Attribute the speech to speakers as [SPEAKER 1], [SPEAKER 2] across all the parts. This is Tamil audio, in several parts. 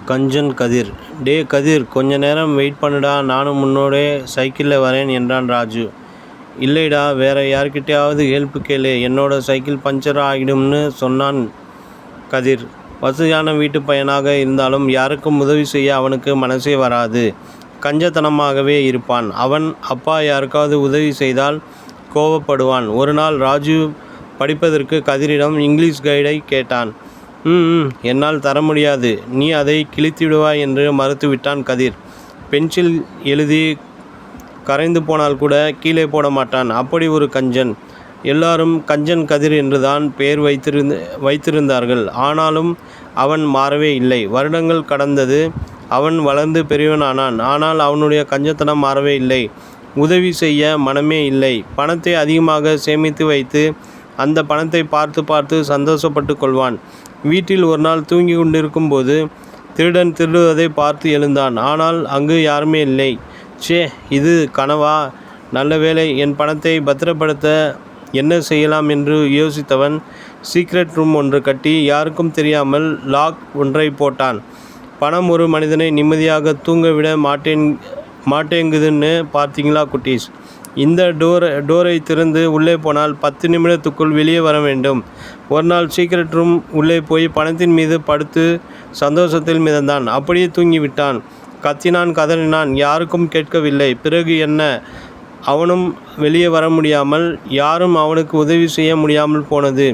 [SPEAKER 1] கஞ்சன் கதிர். டே கதிர், கொஞ்ச நேரம் வெயிட் பண்ணுடா, நானும் முன்னோடே சைக்கிளில் வரேன் என்றான் ராஜு. இல்லைடா, வேற யார்கிட்டயாவது ஹெல்ப் கேளு, என்னோட சைக்கிள் பஞ்சர் ஆகிடும்னு சொன்னான் கதிர். வசதியான வீட்டு பையனாக இருந்தாலும் யாருக்கும் உதவி செய்ய அவனுக்கு மனசே வராது. கஞ்சத்தனமாகவே இருப்பான். அவன் அப்பா யாருக்காவது உதவி செய்தால் கோபப்படுவான். ஒரு நாள் ராஜு படிப்பதற்கு கதிரிடம் இங்கிலீஷ் கைடை கேட்டான். என்னால் தர முடியாது, நீ அதை கிழித்துவிடுவாய் என்று மறுத்துவிட்டான் கதிர். பென்சில் எழுதி கரைந்து போனால் கூட கீழே போட மாட்டான். அப்படி ஒரு கஞ்சன். எல்லாரும் கஞ்சன் கதிர் என்றுதான் பெயர் வைத்திருந்தார்கள். ஆனாலும் அவன் மாறவே இல்லை. வருடங்கள் கடந்தது. அவன் வளர்ந்து பெரியவனானான். ஆனால் அவனுடைய கஞ்சத்தனம் மாறவே இல்லை. உதவி செய்ய மனமே இல்லை. பணத்தை அதிகமாக சேமித்து வைத்து அந்த பணத்தை பார்த்து பார்த்து சந்தோஷப்பட்டு கொள்வான். வீட்டில் ஒரு நாள் தூங்கி கொண்டிருக்கும் போது திருடன் திருடுவதை பார்த்து எழுந்தான். ஆனால் அங்கு யாருமே இல்லை. ச்சே, இது கனவா? நல்ல வேளை, என் பணத்தை பத்திரப்படுத்த என்ன செய்யலாம் என்று யோசித்தவன் சீக்ரெட் ரூம் ஒன்று கட்டி யாருக்கும் தெரியாமல் லாக் ஒன்றை போட்டான். பணம் ஒரு மனிதனை நிம்மதியாக தூங்க விட மாட்டேங்குதுன்னு பார்த்தீங்களா குட்டீஸ்? இந்த டோரை திறந்து உள்ளே போனால் 10 நிமிடத்துக்குள் வெளியே வர வேண்டும். ஒரு நாள் சீக்ரெட் ரூம் உள்ளே போய் பணத்தின் மீது படுத்து சந்தோஷத்தில் மிதந்தான். அப்படியே தூங்கிவிட்டான். கத்தினான், கதறினான், யாருக்கும் கேட்கவில்லை. பிறகு என்ன? அவனும் வெளியே வர முடியாமல், யாரும் அவனுக்கு உதவி செய்ய முடியாமல் போனது.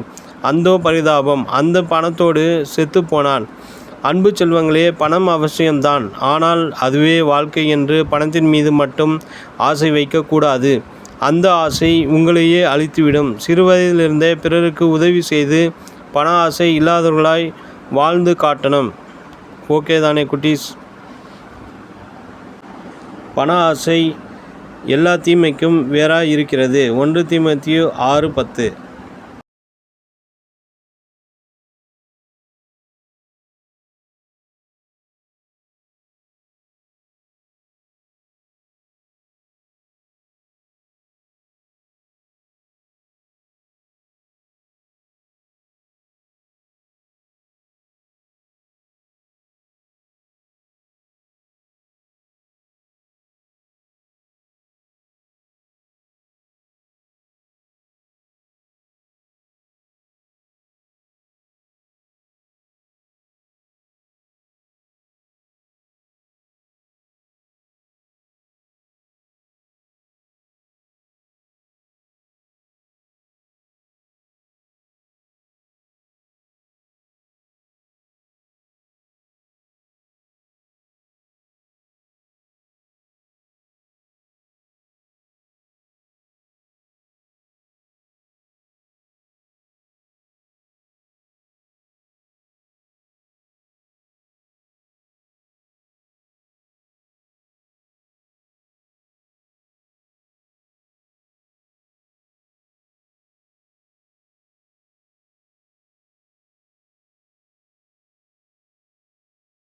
[SPEAKER 1] அந்தோ பரிதாபம்! அந்த பணத்தோடு செத்து போனான். அன்பு செல்வங்களே, பணம் அவசியம்தான். ஆனால் அதுவே வாழ்க்கை என்று பணத்தின் மீது மட்டும் ஆசை வைக்கக்கூடாது. அந்த ஆசை உங்களையே அழித்துவிடும். சிறுவயதிலிருந்தே பிறருக்கு உதவி செய்து பண ஆசை இல்லாதவர்களாய் வாழ்ந்து காட்டணும். ஓகே தானே குட்டீஸ்? பண ஆசை எல்லா தீமைக்கும் வேறாய் இருக்கிறது. 1 தீமோத்தேயு 6:10.